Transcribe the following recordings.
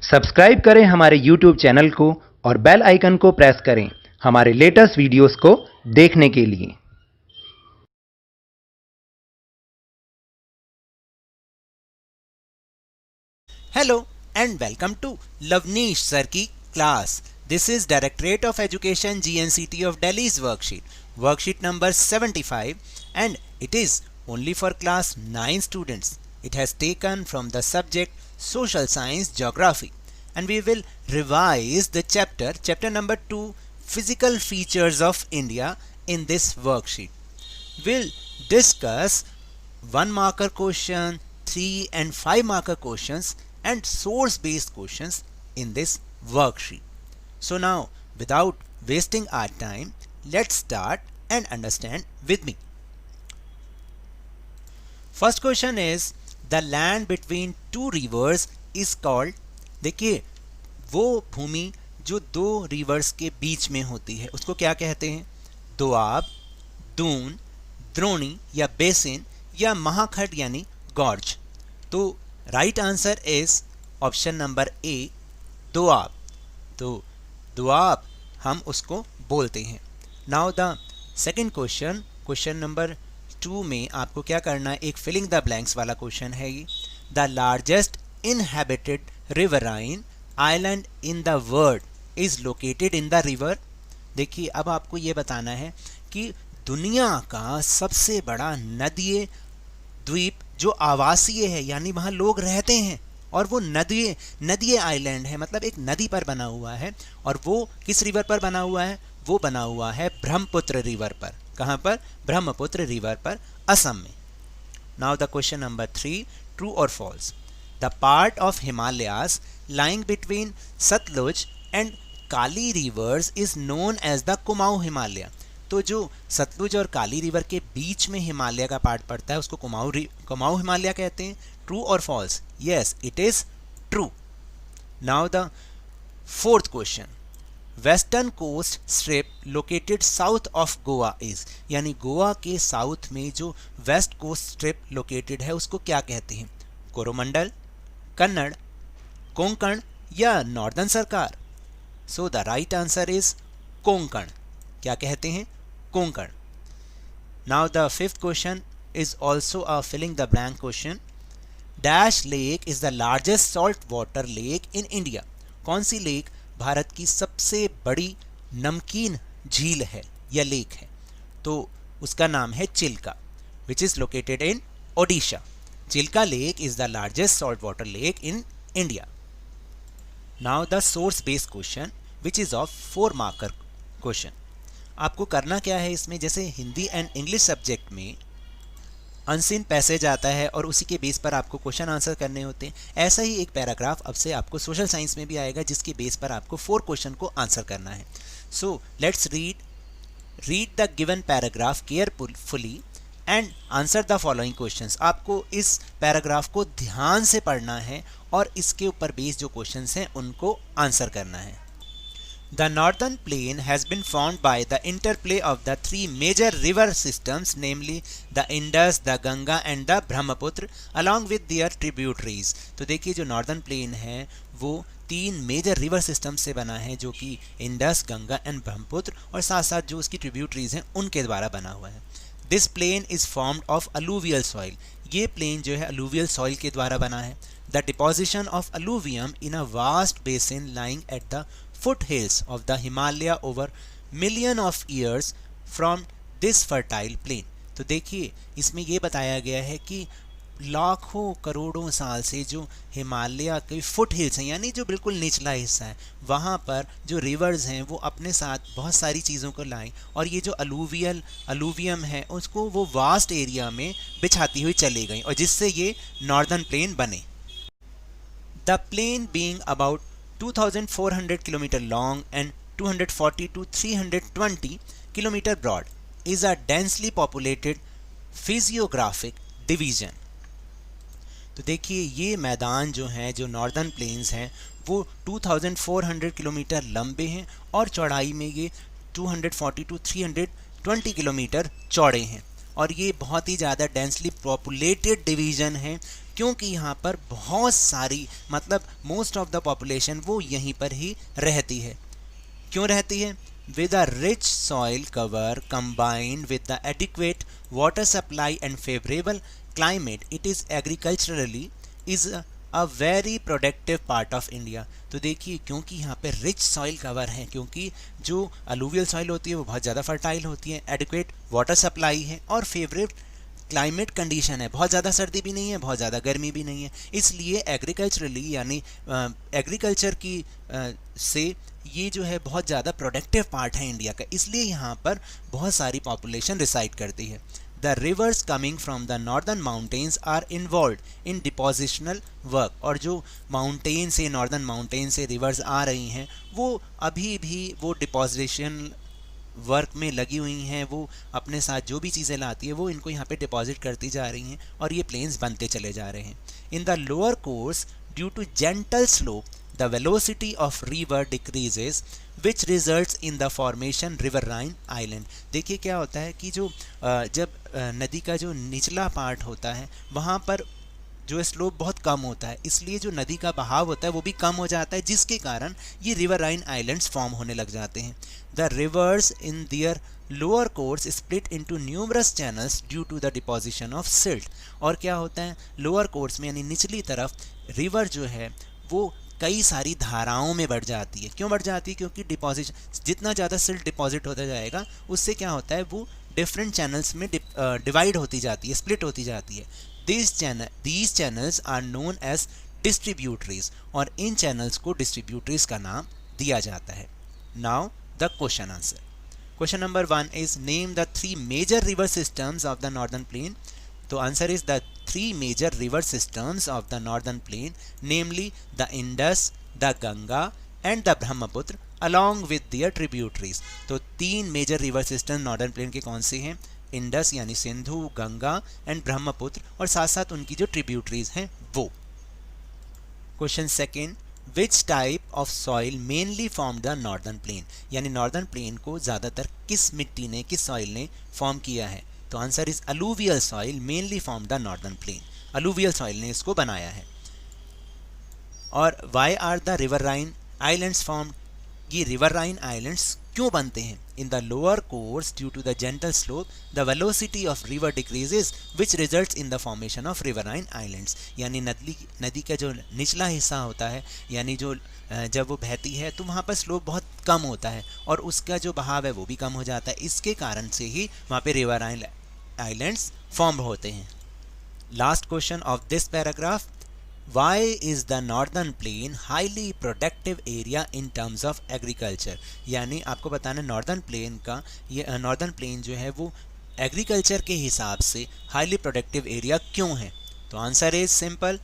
Subscribe करें हमारे YouTube channel को और बेल आइकन को प्रेस करें हमारे लेटेस्ट वीडियोस को देखने के लिए। Hello and welcome to Lavneesh Sir की class. This is Directorate of Education GNCT of Delhi's worksheet number 75, and it is only for class 9 students. It has taken from the subject Social Science Geography, and we will revise the chapter number 2, Physical Features of India, in this worksheet. We'll discuss 1 marker question, 3 and 5 marker questions and source based questions in this worksheet. So now, without wasting our time, let's start and understand with me. First question is, the land between two rivers is called, देखिए वो भूमि जो दो reverse के बीच में होती है उसको क्या कहते हैं? दोआब, दून, द्रोणी या बेसिन या महाखंड यानी गॉर्ज. तो right answer is option number A, Doab. तो दोआब हम उसको बोलते हैं. Now the second question number 2 में आपको क्या करना है? एक फिलिंग द ब्लैंक्स वाला क्वेश्चन है ये. The largest inhabited riverine island in the world is located in the river. देखिए अब आपको ये बताना है कि दुनिया का सबसे बड़ा नदीय द्वीप जो आवासीय है यानी वहाँ लोग रहते हैं और वो नदीय आइलैंड है, मतलब एक नदी पर बना हुआ है. और वो किस रिवर पर बना हुआ है? वो बना हुआ है ब्रह्मपुत्र रिवर पर. कहाँ पर? ब्रह्मपुत्र रिवर पर, असम में. Now the question number 3, true और false. The part of Himalayas lying between Sutlej and Kali rivers is known as the Kumaon Himalaya. तो जो सतलुज और काली रिवर के बीच में हिमालय का पार्ट पड़ता है उसको कुमाऊं हिमालय कहते हैं. ट्रू और false? Yes, it is true. Now the fourth question, western coast strip located south of Goa is, यानी गोवा के साउथ में जो वेस्ट कोस्ट स्ट्रिप लोकेटेड है उसको क्या कहते हैं? कोरोमंडल, कन्नड़, कोंकण या northern Circars. So the right answer is Konkan. क्या कहते हैं? Konkan. Now the fifth question is also a filling the blank question. Dash lake is the largest salt water lake in India. कौन सी लेक भारत की सबसे बड़ी नमकीन झील है या लेक है? तो उसका नाम है Chilka, which is located in Odisha. Chilka lake is the largest salt water lake in India. Now the source based question which is of 4 marker question. आपको करना क्या है इसमें? जैसे हिंदी एंड इंग्लिश सब्जेक्ट में अनसीन पैसेज आता है और उसी के बेस पर आपको क्वेश्चन आंसर करने होते हैं, ऐसा ही एक पैराग्राफ अब से आपको सोशल साइंस में भी आएगा जिसके बेस पर आपको 4 क्वेश्चन को आंसर करना है. So let's read the given paragraph carefully and answer the following questions. आपको इस पैराग्राफ को ध्यान से पढ़ना है और इसके ऊपर बेस्ड जो क्वेश्चंस हैं उनको आंसर करना है. The northern plain has been formed by the interplay of the 3 major river systems, namely the Indus, the Ganga and the Brahmaputra, along with their tributaries. तो देखिए जो northern plain है वो 3 मेजर रिवर सिस्टम से बना है जो कि इंडस, गंगा एंड ब्रह्मपुत्र, और साथ साथ जो उसकी ट्रिब्यूटरीज हैं उनके द्वारा बना हुआ है. This plane is formed of alluvial soil. ये प्लेन जो है अलूवियल सॉइल के द्वारा बना है. The deposition of alluvium in a vast basin lying at the foothills of the Himalaya over million of years from this fertile plain. तो देखिए इसमें ये बताया गया है कि लाखों करोड़ों साल से जो हिमालय के फुट हिल्स हैं यानी जो बिल्कुल निचला हिस्सा है वहाँ पर जो रिवर्स हैं वो अपने साथ बहुत सारी चीज़ों को लाएं और ये जो अलूवियम है उसको वो वास्ट एरिया में बिछाती हुई चली गई और जिससे ये नॉर्दर्न प्लेन बने. The plane being about 2400 km long and 240 to 320 km broad is a densely populated physiographic division. तो देखिए ये मैदान जो हैं जो नॉर्दर्न प्लेन्स हैं वो 2400 किलोमीटर लंबे हैं और चौड़ाई में ये 240 to 320 किलोमीटर चौड़े हैं और ये बहुत ही ज़्यादा डेंसली पॉपुलेटेड डिवीज़न है क्योंकि यहाँ पर बहुत सारी मतलब मोस्ट ऑफ द पॉपुलेशन वो यहीं पर ही रहती है। क्यों रहती है? With a rich soil cover combined with the adequate water supply and favourable climate, it is agriculturally is a very productive part of India. तो देखिए, क्योंकि यहाँ पे रिच सॉइल कवर है, क्योंकि जो अलूवियल सॉइल होती है वो बहुत ज़्यादा फर्टाइल होती है, एडिक्वेट वाटर सप्लाई है और फेवरेट क्लाइमेट कंडीशन है, बहुत ज़्यादा सर्दी भी नहीं है, बहुत ज़्यादा गर्मी भी नहीं है, इसलिए एग्रीकल्चरली यानी एग्रीकल्चर की से ये जो है बहुत ज़्यादा प्रोडक्टिव पार्ट है इंडिया का, इसलिए यहाँ पर बहुत सारी पॉपुलेशन रिसाइड करती है। The rivers coming from the northern mountains are involve in depositional work, और जो माउंटेन से नॉर्दर्न माउंटेन से रिवर्स आ रही हैं वो अभी भी वो डिपोजिशन वर्क में लगी हुई हैं, वो अपने साथ जो भी चीज़ें लाती है वो इनको यहाँ पे डिपॉजिट करती जा रही हैं और ये प्लेन्स बनते चले जा रहे हैं। In the lower course due to gentle slope the velocity of river decreases which results in the formation riverine island. देखिए क्या होता है कि जो जब नदी का जो निचला पार्ट होता है वहाँ पर जो स्लोप बहुत कम होता है, इसलिए जो नदी का बहाव होता है वो भी कम हो जाता है, जिसके कारण ये रिवराइन आइलैंड्स फॉर्म होने लग जाते हैं। The rivers in their lower course split into numerous channels due to the deposition of silt. और क्या होता है, लोअर कोर्स में यानी निचली तरफ रिवर जो है वो कई सारी धाराओं में बढ़ जाती है। क्यों बढ़ जाती है? क्योंकि डिपॉजिट जितना ज़्यादा सिल्ट डिपॉजिट होता जाएगा उससे क्या होता है वो डिफरेंट चैनल्स में डिवाइड होती जाती है, स्प्लिट होती जाती है। These channels are known as distributaries, और इन चैनल्स को डिस्ट्रीब्यूटरीज का नाम दिया जाता है। Now the question answer. Question number 1 is name the 3 major river systems of the northern plain. तो answer is the 3 major river systems of the northern plain, namely the Indus, the Ganga and the Brahmaputra along with their tributaries. तो 3 major river system northern plane के कौन से हैं? Indus यानी Sindhu, Ganga and Brahmaputra, और साथ साथ उनकी जो ट्रिब्यूटरीज हैं वो। Question second, which type of soil mainly form the northern plane, यानी नॉर्दर्न प्लेन को ज़्यादातर किस मिट्टी ने, किस सॉइल ने फॉर्म किया है? तो answer is alluvial soil mainly form the northern plane, alluvial soil ने इसको बनाया है। और why are the riverine islands form, ये रिवराइन आइलैंड्स क्यों बनते हैं? In the lower course due to the gentle slope the velocity of river decreases which results in the formation of riverine islands, यानी नदी का जो निचला हिस्सा होता है, यानी जो जब वो बहती है तो वहाँ पर स्लोप बहुत कम होता है और उसका जो बहाव है वो भी कम हो जाता है, इसके कारण से ही वहाँ पे रिवराइन आइलैंड्स फॉर्म होते हैं। Last question of this paragraph, Why is the northern plain highly productive area in terms of agriculture? यानी आपको बताना नॉर्दर्न प्लेन का, ये नॉर्दर्न प्लेन जो है वो एग्रीकल्चर के हिसाब से हाईली प्रोडक्टिव एरिया क्यों है? तो answer is simple,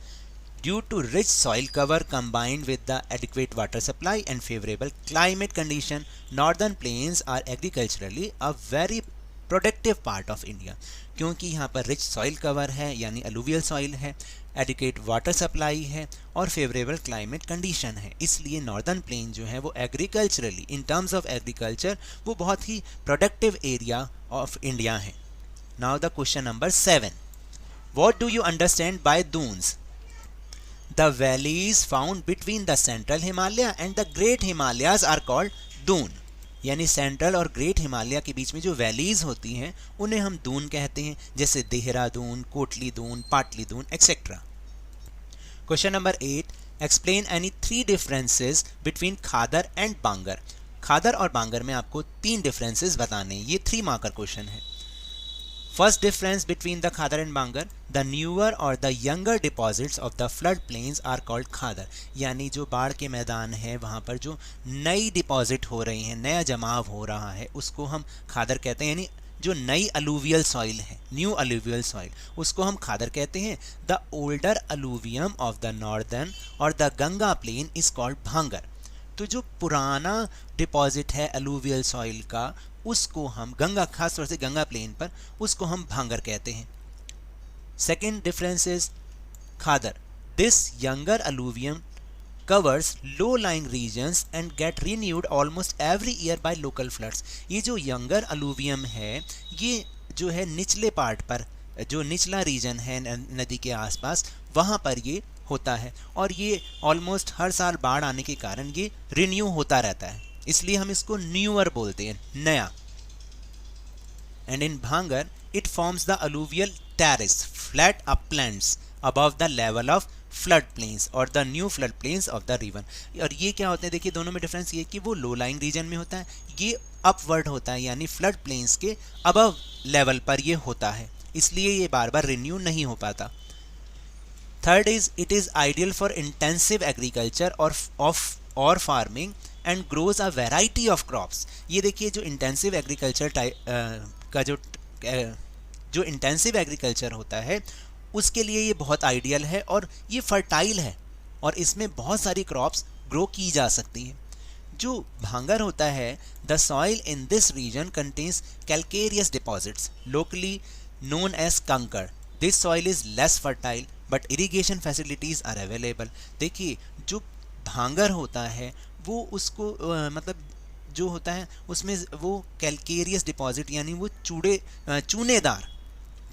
due to rich soil cover combined with the adequate water supply and favorable climate condition, northern plains are agriculturally a very productive part of India. क्योंकि यहाँ पर rich soil cover है यानी alluvial soil है, adequate water supply है और favourable climate condition है, इसलिए नॉर्दर्न प्लेन जो है वो agriculturally, in terms of agriculture, वो बहुत ही प्रोडक्टिव एरिया ऑफ इंडिया है। Now the question number 7, what do you understand by Doons? The valleys found between the central Himalaya and the great Himalayas are called Doon, यानी central और great Himalaya के बीच में जो valleys होती हैं उन्हें हम दून कहते हैं, जैसे Dehradun, Kotli Dun, Patli Dun etcetera. Question number 8, explain any 3 differences between khadar and bangar. Khadar और बांगर में आपको 3 डिफरेंसेस बताने, ये 3 मार्कर क्वेश्चन है। First difference between the khadar and bangar, the newer और the younger deposits of the flood plains are called khadar, यानी जो बाढ़ के मैदान है वहाँ पर जो नई डिपॉजिट हो रही हैं, नया जमाव हो रहा है, उसको हम खादर कहते हैं, यानी जो नई अलूवियल सॉइल है, न्यू अलूवियल सॉइल, उसको हम खादर कहते हैं। The older alluvium of the northern और the Ganga plain is called bhangar, तो जो पुराना डिपॉजिट है अलूवियल सॉइल का उसको हम गंगा, खास तौर से गंगा प्लेन पर, उसको हम भांगर कहते हैं। Second difference is Khadar, this younger alluvium covers low-lying regions and get renewed almost every year by local floods। ये जो यंगर अलूवियम है ये जो है निचले पार्ट पर, जो निचला रीजन है नदी के आसपास, वहाँ पर ये होता है, और ये ऑलमोस्ट हर साल बाढ़ आने के कारण ये रिन्यू होता रहता है, इसलिए हम इसको न्यूअर बोलते हैं, नया। एंड इन भांगर it forms the alluvial terrace flat Uplands above the level of flood plains और the new flood plains of the river। और ये क्या होते हैं, देखिए दोनों में डिफरेंस ये कि वो लो लाइंग रीजन में होता है, ये अपवर्ड होता है, यानी फ्लड प्लेन्स के अबव लेवल पर ये होता है, इसलिए ये बार बार रिन्यू नहीं हो पाता। Third is it is ideal for intensive agriculture और farming and grows a variety of crops. ये देखिए जो इंटेंसिव एग्रीकल्चर का जो इंटेंसिव एग्रीकल्चर होता है उसके लिए ये बहुत आइडियल है, और ये फर्टाइल है और इसमें बहुत सारी क्रॉप्स ग्रो की जा सकती हैं। जो भांगर होता है, the soil in this region contains calcareous deposits locally known as kankar. This soil is less fertile but irrigation facilities are available. देखिए जो भांगर होता है वो उसको मतलब जो होता है उसमें वो कैलकेरियस डिपॉजिट यानी वो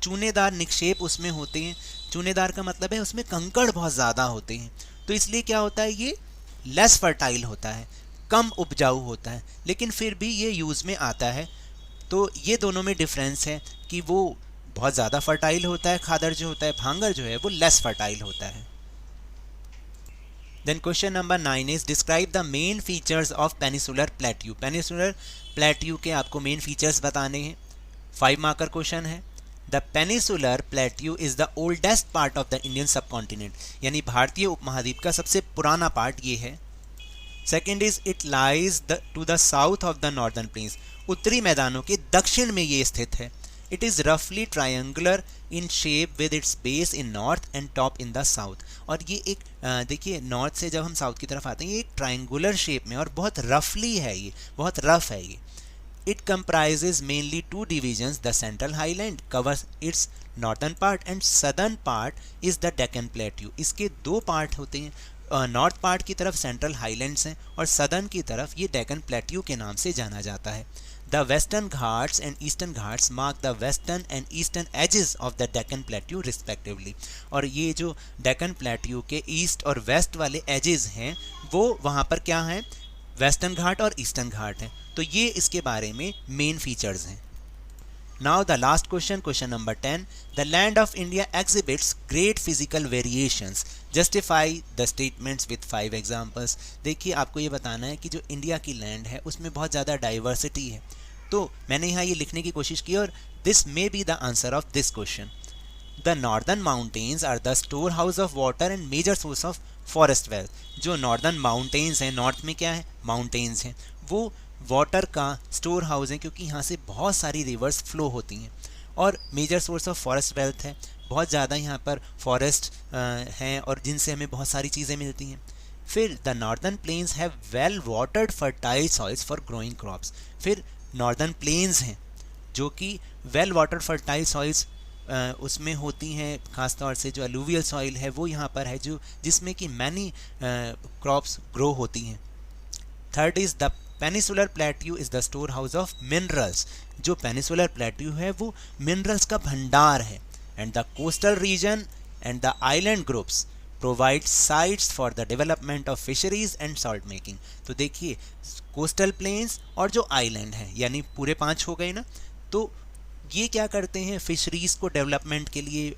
चूनेदार निक्षेप उसमें होते हैं। चूनेदार का मतलब है उसमें कंकड़ बहुत ज़्यादा होते हैं, तो इसलिए क्या होता है ये लेस फर्टाइल होता है, कम उपजाऊ होता है, लेकिन फिर भी ये यूज़ में आता है। तो ये दोनों में डिफरेंस है कि वो बहुत ज़्यादा फर्टाइल होता है खादर जो होता है, भांगर जो है वो लेस फर्टाइल होता है। Then question number 9 is describe the main features of peninsular plateau. Peninsular plateau के आपको मेन फीचर्स बताने हैं। 5 मार्कर क्वेश्चन है। The peninsular plateau is the oldest part of the Indian subcontinent, यानी भारतीय उपमहाद्वीप का सबसे पुराना पार्ट ये है। Second is it lies to the south of the northern plains, उत्तरी मैदानों के दक्षिण में ये स्थित है। इट इज़ रफली triangular in shape with its base in north and top in the south. और ये एक देखिए नॉर्थ से जब हम साउथ की तरफ आते हैं ये एक ट्रायंगुलर शेप में और बहुत रफली है, ये बहुत रफ है ये। It comprises mainly 2 divisions. The Central Highland covers its northern part and southern part is the Deccan Plateau. इसके 2 पार्ट होते हैं, नॉर्थ पार्ट की तरफ सेंट्रल हाईलैंड्स हैं और सदर्न की तरफ ये डेक्कन प्लेट्यू के नाम से जाना जाता है। The Western Ghats and Eastern Ghats mark the western and eastern edges of the Deccan plateau respectively. और ये जो डेक्कन प्लेट्यू के ईस्ट और वेस्ट वाले एजेस हैं वो वहाँ पर क्या हैं, वेस्टर्न घाट और ईस्टर्न घाट हैं। तो ये इसके बारे में मेन फीचर्स हैं। Now the last question, question number 10, the land of India exhibits great physical variations, justify the statements with 5 examples. देखिए आपको ये बताना है कि जो इंडिया की लैंड है उसमें बहुत ज़्यादा डाइवर्सिटी है, तो मैंने यहाँ ये लिखने की कोशिश की और this may be the answer of this question. The northern mountains are the store house of water and major source of forest wealth. जो नॉर्दर्न माउंटेन्स हैं, नॉर्थ में क्या है, माउंटेन्स हैं, वो वाटर का स्टोर हाउस है क्योंकि यहाँ से बहुत सारी रिवर्स फ्लो होती हैं। और major source of forest wealth है, बहुत ज़्यादा यहाँ पर फॉरेस्ट हैं और जिनसे हमें बहुत सारी चीज़ें मिलती हैं। फिर the northern planes have well watered fertile soils for growing crops. फिर नॉर्दर्न प्लेन्स हैं जो कि वेल वाटर्ड फर्टाइल सॉइल्स उसमें होती हैं, ख़ासतौर से जो अलूवियल सॉइल है वो यहाँ पर है जो जिसमें कि मैनी क्रॉप्स ग्रो होती हैं। Third is the peninsular plateau is the store house of minerals. जो पेनिसुलर प्लेट्यू है वो मिनरल्स का भंडार है। And the coastal region and the island groups provide sites for the development of fisheries and salt making. तो देखिए coastal planes और जो आइलैंड है यानी पूरे 5 हो गए ना, तो ये क्या करते हैं, फिशरीज़ को डेवलपमेंट के लिए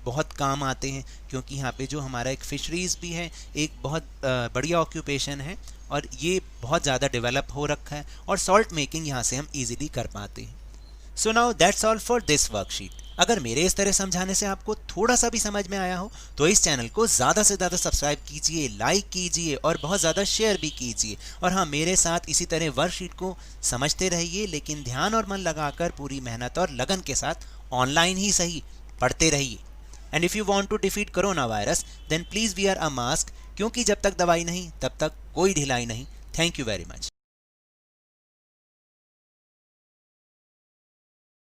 बहुत काम आते हैं, क्योंकि यहाँ पे जो हमारा एक फिशरीज़ भी है, एक बहुत बढ़िया ऑक्यूपेशन है और ये बहुत ज़्यादा डेवलप हो रखा है और सॉल्ट मेकिंग यहाँ से हम इजीली कर पाते हैं। So now that's all for this worksheet. अगर मेरे इस तरह समझाने से आपको थोड़ा सा भी समझ में आया हो तो इस चैनल को ज़्यादा से ज़्यादा सब्सक्राइब कीजिए, लाइक कीजिए और बहुत ज़्यादा शेयर भी कीजिए। और हाँ, मेरे साथ इसी तरह वर्कशीट को समझते रहिए, लेकिन ध्यान और मन लगाकर पूरी मेहनत और लगन के साथ ऑनलाइन ही सही पढ़ते रहिए। And if you want to defeat corona virus then please wear a mask, क्योंकि जब तक दवाई नहीं तब तक कोई ढिलाई नहीं। Thank you very much.